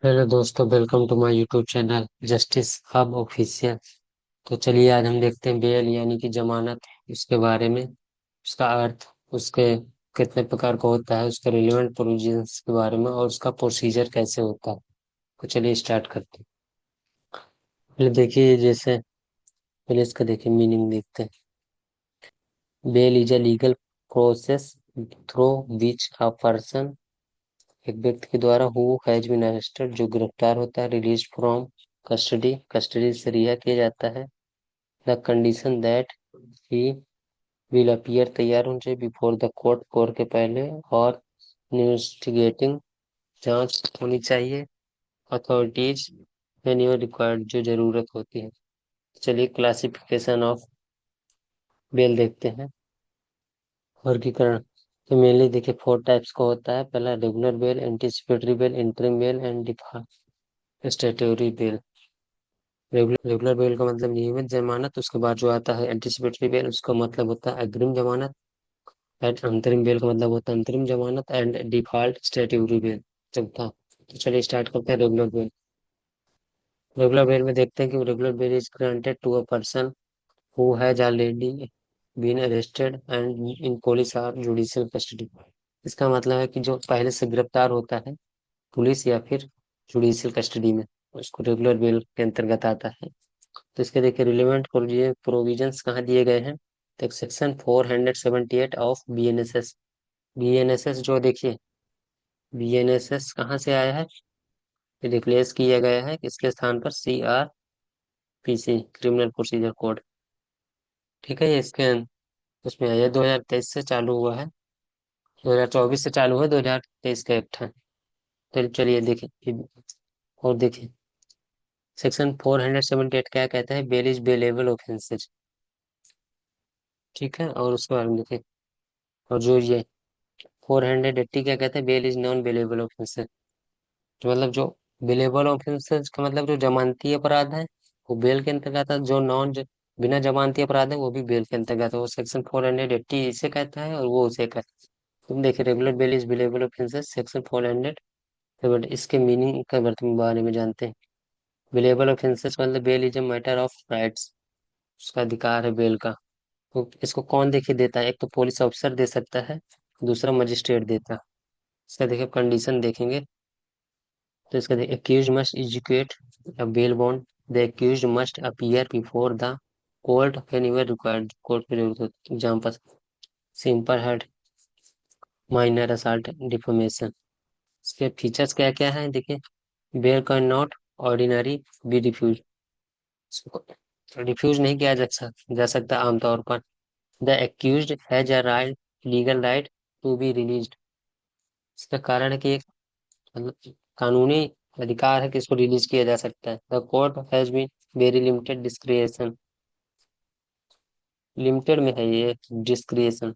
Hello दोस्तों, welcome to my YouTube channel Justice Hub Official. तो चलिए आज हम देखते हैं बेल यानी कि जमानत, उसके बारे में, उसका अर्थ, उसके कितने प्रकार का होता है, उसके रिलेवेंट प्रोविजंस के बारे में और उसका प्रोसीजर कैसे होता है। तो चलिए स्टार्ट करते हैं। पहले देखिए, जैसे पहले इसका देखिए मीनिंग देखते हैं। Bail is a legal process through which a person, एक व्यक्ति के द्वारा हु हैज बीन अरेस्टेड, जो गिरफ्तार होता है, रिलीज फ्रॉम कस्टडी, कस्टडी से रिहा किया जाता है। The condition that he will appear, तैयार होना चाहिए, बिफोर द कोर्ट, कोर्ट के पहले, और इन्वेस्टिगेटिंग, जांच होनी चाहिए, अथॉरिटीज व्हेन यू रिक्वायर्ड, जो जरूरत होती है। चलिए क्लासिफिकेशन ऑफ बेल देखते हैं। वर्गीकरण तो मेनली देखिए फोर टाइप्स का होता है। पहला regular bail, anticipatory bail, interim bail and default statutory bail. Regular bail का मतलब नियमित जमानत, उसके बाद जो आता है एंटीसिपेटरी बेल, उसका मतलब होता है अग्रिम जमानत। एंड अंतरिम बेल का मतलब होता है अंतरिम जमानत। एंड डिफॉल्ट स्टेटरी बेल चौथा। तो चलिए स्टार्ट करते हैं रेगुलर बेल। रेगुलर बेल में देखते हैं कि regular bail is granted to a person who has already been arrested and in police और जुडिशियल कस्टडी। इसका मतलब है कि जो पहले से गिरफ्तार होता है पुलिस या फिर जुडिशियल कस्टडी में, उसको रेगुलर बेल के अंतर्गत आता है। तो इसके देखिए रिलेवेंट प्रोविजंस कहाँ दिए गए हैं। तो सेक्शन 478 ऑफ बीएनएसएस। बीएनएसएस जो देखिए, बीएनएसएस कहाँ से आया है, रिप्लेस किया गया है इसके स्थान पर सीआरपीसी, क्रिमिनल प्रोसीजर कोड। ठीक है, ये इसके उसमें आया 2023 से चालू हुआ है, 2024 से चालू है, 2023 का एक्ट है। तो चलिए देखिए, और देखिए सेक्शन 478 क्या कहता है, बेल इज बेलेबल ऑफेंसेज। ठीक है, और उसके बारे में देखिए, और जो ये 480 क्या कहते हैं, bail is non bailable offences. तो मतलब जो बेलेबल ऑफेंसेज का मतलब जो जमानती अपराध है वो बेल के अंतर्गत है, जो बिना जमानती अपराध है वो भी बेल के अंतर्गत है। वो सेक्शन 480 इसे कहता है और वो उसे कहता है। तुम देखिए regular bail is bailable offences section 400। But इसके मीनिंग के बारे में जानते हैं। बेलेबल ऑफेंसेज मतलब bail is a matter of rights, उसका अधिकार है बेल का। तो इसको कौन देखिए देता है, एक तो पुलिस ऑफिसर दे सकता है, दूसरा मजिस्ट्रेट देता है। इसका देखिए कंडीशन देखेंगे। तो इसका देखिए accused must execute a bail bond, the accused must appear before the court whenever required, court की जरूरत होती है। Example simple hurt, minor assault, defamation. इसके फीचर्स क्या क्या हैं देखिए। Bail can not ordinary be refuse, refuse नहीं किया जा सकता आमतौर पर। The accused has a right, legal right to be released. इसका कारण है कि एक मतलब कानूनी अधिकार है कि इसको रिलीज किया जा सकता है। The court has been very limited discretion, limited में है ये डिस्क्रिएशन।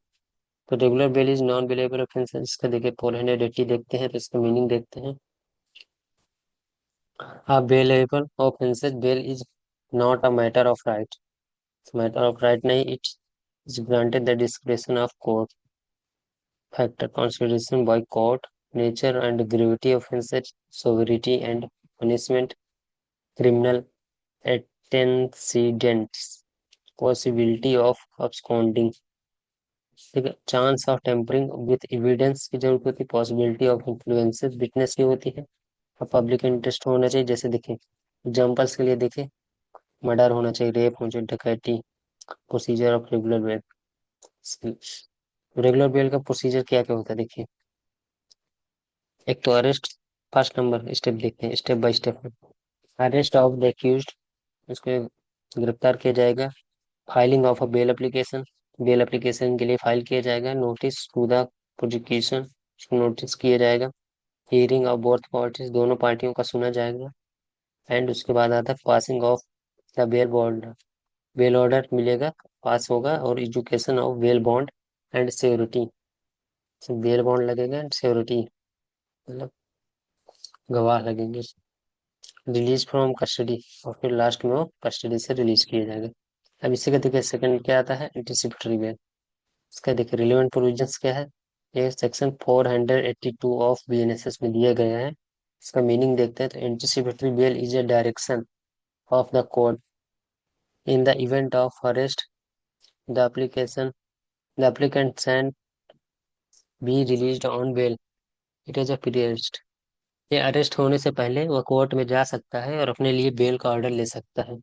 तो regular bail is non bailable offence. इसका देखिए 480 देखते हैं, तो इसका मीनिंग देखते हैं। A bailable offences bail is not a matter of right, matter of right नहीं, it is granted the description of court, factor consideration by court, nature and gravity offenses, severity and punishment, criminal antecedents, possibility of absconding, ठीक है, chance of tampering with evidence की जरूरत होती है, possibility of influences witness की होती है, और पब्लिक इंटरेस्ट होना चाहिए। जैसे देखें एग्जाम्पल्स के लिए देखें, मर्डर होना चाहिए, रेप होना चाहिए, डकैती। Procedure of regular bell, regular bail का प्रोसीजर क्या क्या होता है देखिए। एक तो अरेस्ट, फर्स्ट नंबर स्टेप देखते हैं step by step. Arrest of the accused, उसको गिरफ्तार किया जाएगा। Filing of a bail application, bail application के लिए फाइल किया जाएगा। नोटिस टू द प्रोसिक्यूशन, उसको नोटिस किया जाएगा। हियरिंग ऑफ बोथ पार्टीज, दोनों पार्टियों का सुना जाएगा। एंड उसके बाद आता है passing of the bail bond, bail order मिलेगा, पास होगा। और education of bail bond and surety, bail bond लगेगा एंड श्योरिटी मतलब गवाह लगेंगे। रिलीज फ्रॉम कस्टडी, और फिर लास्ट में वो कस्टडी से रिलीज किया जाएगा। अब इसी का देखिए सेकंड क्या आता है, एंटीसिपेटरी बेल। इसका देखिए रिलेवेंट प्रोविजंस क्या है। ये सेक्शन 482 ऑफ बीएनएसएस में दिया गया है। इसका मीनिंग देखते हैं। तो anticipatory bail is a direction of the court in the event of arrest the application the applicant can be released on bail. It is a pretext. ये अरेस्ट होने से पहले वह कोर्ट में जा सकता है और अपने लिए बेल का ऑर्डर ले सकता है।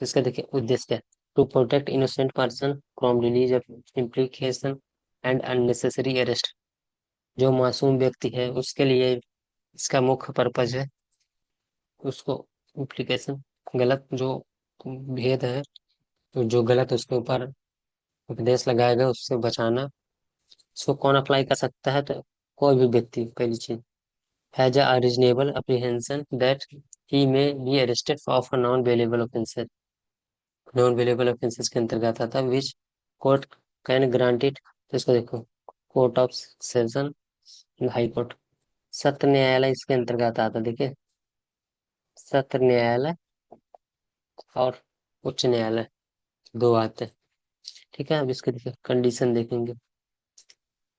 इसका देखिए उद्देश्य, to protect innocent person from release of implication and unnecessary arrest. जो मासूम व्यक्ति है उसके लिए इसका मुख्य पर्पज है उसको इम्प्लीकेशन, गलत जो भेद है, तो जो गलत उसके ऊपर उपदेश लगाया गया उससे बचाना। इसको कौन अप्लाई कर सकता है? तो कोई भी व्यक्ति, पहली चीज, has a reasonable apprehension that he may be arrested of a non वेलेबल offences. Non वेलेबल offences के अंतर्गत आता है विच कोर्ट कैन ग्रांटेड। तो इसको देखो, court of session, high court, सत्र न्यायालय इसके अंतर्गत आता है। देखिए, सत्र न्यायालय और उच्च न्यायालय, दो आते हैं। ठीक है, अब इसके देखिए कंडीशन देखेंगे।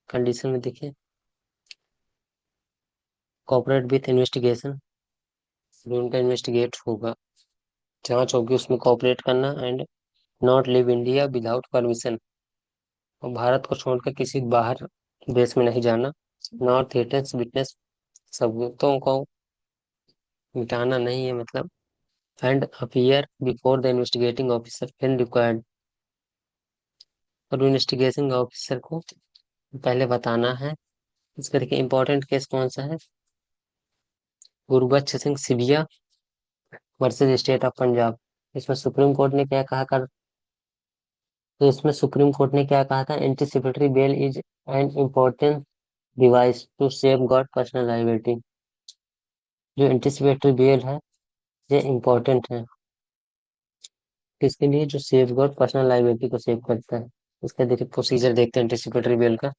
कंडीशन में देखिए, कॉपरेट विथ इन्वेस्टिगेशन, उनका इन्वेस्टिगेट होगा, जांच होगी, उसमें कॉपरेट करना। And not live India without permission, और भारत को छोड़कर किसी बाहर देश में नहीं जाना। नॉट थ्रेटन्स विटनेस, सबूतों को मिटाना नहीं है मतलब। And appear before the investigating officer when required, और इन्वेस्टिगेटिंग ऑफिसर को पहले बताना है। इसका देखिए इंपॉर्टेंट केस कौन सा है, Gurbaksh Singh Scindia versus state of Punjab. इसमें सुप्रीम कोर्ट ने क्या कहा कर तो इसमें सुप्रीम कोर्ट ने क्या कहा था, anticipatory bail is an important device to safeguard personal liability. जो एंटीसिपेटरी बेल है ये इम्पोर्टेंट है किसके लिए, जो सेफ गार्ड पर्सनल लाइबिलिटी को सेव करता है। इसका देखिए प्रोसीजर देखते हैं एंटीसिपेटरी बेल का।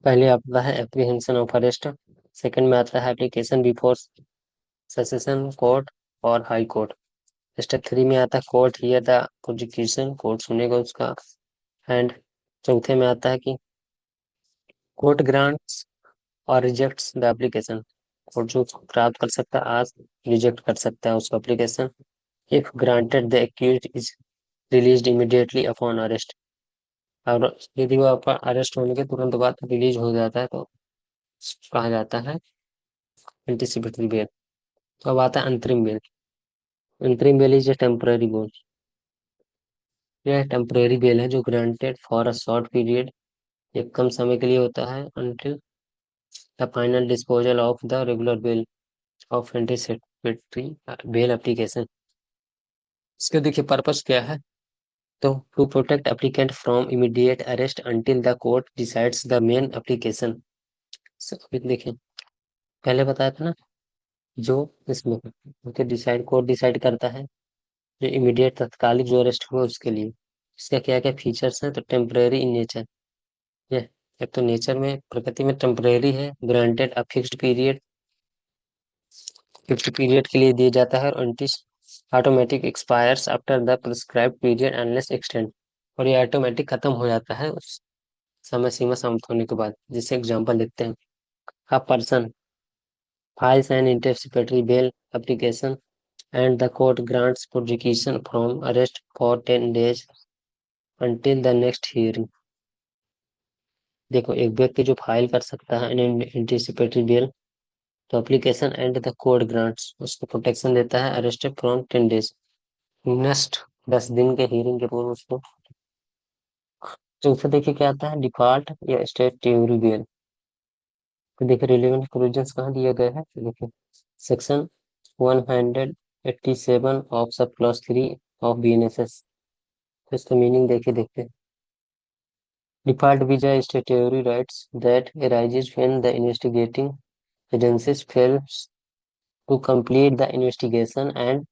पहले आता है एप्रीहेंशन ऑफ अरेस्ट, सेकंड में आता है एप्लीकेशन बिफोर सेशन कोर्ट और हाई कोर्ट, स्टेप थ्री में आता है court here the prosecution, court सुनेगा उसका। एंड चौथे में आता है कि कोर्ट ग्रांट्स और रिजेक्ट्स द एप्लीकेशन, कोर्ट जो प्राप्त कर सकता है आज, रिजेक्ट कर सकता है उसका application. If granted the accused is released immediately upon arrest, और यदि वो अरेस्ट होने के तुरंत बाद रिलीज हो जाता है तो कहा जाता है एंटीसिपेटरी बेल। तो अब आता है अंतरिम बेल। अंतरिम bail is a temporary bail. यह टेम्पररी बेल है जो granted for a short period, एक कम समय के लिए होता है, until the final disposal of the regular bail of anticipatory bail application. इसका देखिए पर्पस क्या है, तो to protect applicant from immediate arrest until the court decides the main application. देखिए पहले बताया था ना, जो इसमें डिसाइड कोर्ट डिसाइड करता है जो इमीडिएट तत्कालिक जो अरेस्ट हुआ उसके लिए। इसका क्या क्या फीचर्स हैं, तो टेम्परेरी इन नेचर, ये एक तो नेचर में प्रकृति में टेम्परेरी है, granted a fixed period, fixed period के लिए दिया जाता है, और anti automatic expires after the prescribed period unless extend, और ये ऑटोमेटिक खत्म हो जाता है उस समय सीमा समाप्त होने के बाद। जैसे एग्जांपल देखते हैं, a person files N anticipatory bail application and the court grants prosecution from arrest for 10 days until the next hearing। देखो, एक व्यक्ति जो फाइल कर सकता है एंटीसिपेटरी बेल, तो application and the court grants उसको प्रोटेक्शन देता है अरेस्ट फ्रॉम 10 days, नेक्स्ट 10 दिन के हियरिंग के पूर्व उसको। तो उससे देखिए क्या आता है, डिफॉल्ट या स्टेट ड्यूरी बेल। तो देखिए रिलेवेंट प्रोविजंस कहाँ दिया गया है, तो देखिए section 187 of sub clause 3 of BNSS। तो इसका मीनिंग देखिए देखते हैं, default visa statutory rights that arises when the investigating agencies fails to complete the investigation and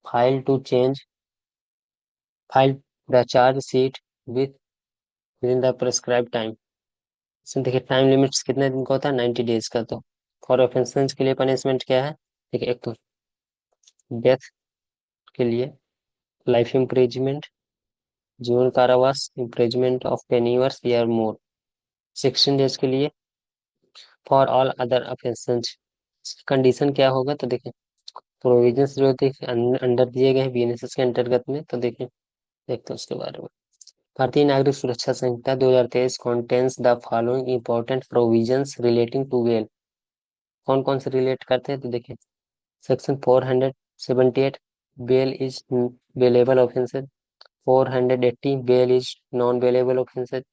file to change file the charge sheet with within the prescribed time। इसमें देखिए time limits कितने दिन का होता है, 90 डेज का। तो for offences के लिए पनिशमेंट क्या है, देखिए एक तो डेथ के लिए लाइफ इम्प्रिजमेंट, जीवन कारावास, इम्प्रिजमेंट ऑफ 10 years या मोर। 16 days के लिए for all other offences, condition क्या होगा तो देखें, प्रोविजंस जो थे अंडर दिए गए हैं बीएनएसएस के अंतर्गत में, तो देखें देखते हैं उसके बारे में। Bharatiya Nagarik Suraksha Sanhita 2023 contains the following important provisions relating to bail. कौन कौन से रिलेट करते हैं तो देखिए, section 478 bail is bailable offences, 480 bail is non bailable offences,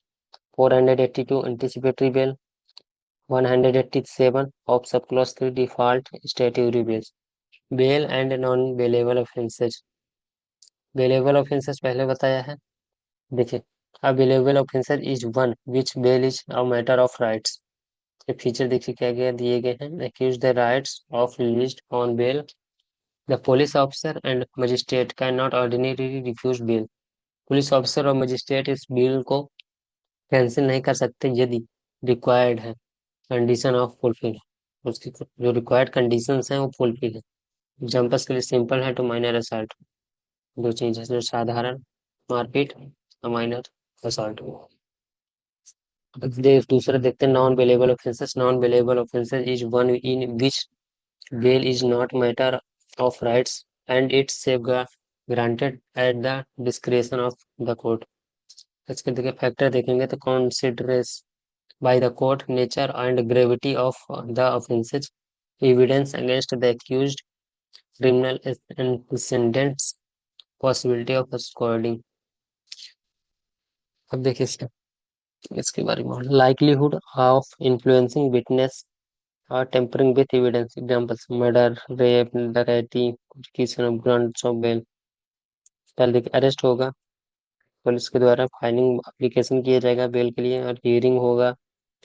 482 anticipatory bail, 187 of sub clause 3 default statutory bail. Bail and non bailable offences. Bailable offences पहले बताया है। देखिए, available offences is one which bail is a matter of rights. ये feature देखिए क्या क्या दिए गए हैं, accused the rights of released on bail, the police officer and magistrate can not ordinary refuse bail. Police officer और magistrate इस bail को कैंसिल नहीं कर सकते यदि रिक्वायर्ड है, कंडीशन ऑफ फुलफिल, उसकी जो रिक्वायर्ड कंडीशंस हैं वो फुलफिल है। एग्जाम्पल्स के लिए सिंपल है टू माइनर असल्ट, दो चीजें जो साधारण मारपीट और माइनर असल्ट। दूसरा देखते हैं, non bailable offences. Non bailable offences is one in which bail is not matter of rights and it's safeguard granted at the discretion of the court। इसके देखिए फैक्टर देखेंगे तो considers by the court nature and gravity of the offenses, evidence against the accused, criminal antecedents, possibility of scolding। अब देखिए इसका इसके बारे में, likelihood of influencing witness or tampering with evidence, examples murder, rape, डकैती, execution of grants of bail। पहले देखिए arrest होगा, पुलिस के द्वारा फाइलिंग एप्लीकेशन किया जाएगा बेल के लिए, और हियरिंग होगा,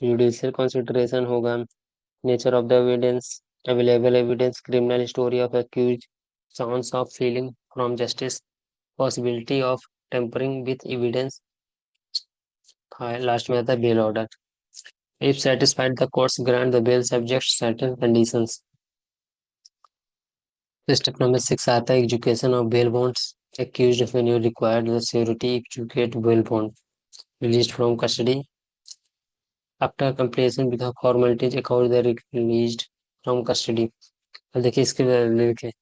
जुडिशियल कंसिडरेशन होगा, nature of the evidence, available evidence, criminal history of accused, chance of fleeing from justice, possibility of tampering with evidence, last में आता है bail order. If satisfied the courts grant the bail subject certain conditions. Step number 6 आता है execution of bail bonds. accused when you require the surety execute bail bond released from custody after completion with the formalities according the released from custody। अब देखिए इसके लिखे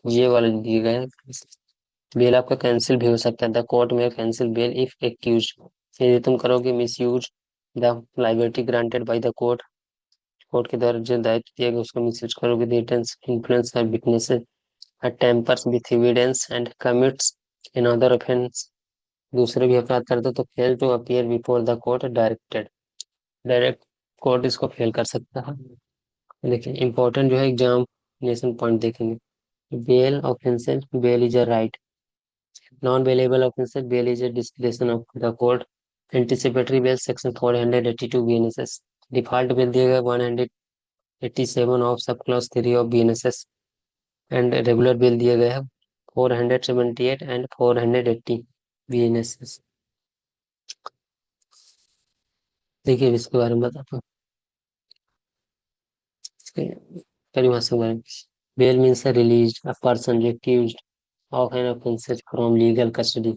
ये वाला दिए गए हैं, बेल आपका कैंसिल भी हो सकता है। द कोर्ट में कैंसिल बेल इफ एक्यूज, यदि तुम करोगे misuse the liability granted by the court, court के द्वारा जो दायित्व दिया गया उसको मिस यूज करोगे, रिटर्न्स इन्फ्लुएंस और witnesses, tampers with evidence and commits another offence, दूसरे भी अपराध कर दो तो fail to appear before the court directed, direct court इसको फेल कर सकता है। देखिए इंपॉर्टेंट जो है एग्जामिनेशन पॉइंट देखेंगे, bail offences, bail is a right, non bailable offences, bail is a discretion of the court, anticipatory bail section 482 BNSS, default bail दिया गया 187 of sub clause 3 of BNSS, and regular bail दिया गया है 478 and 480 BNSS. देखिए इसके बारे में बताता हूँ, परिभाषा के बारे में। Bail means release a person accused of an offense from legal custody,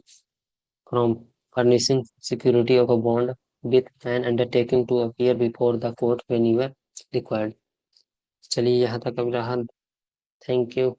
from furnishing security of a bond with an undertaking to appear before the court whenever required। चलिए यहाँ तक अब रहा, थैंक यू।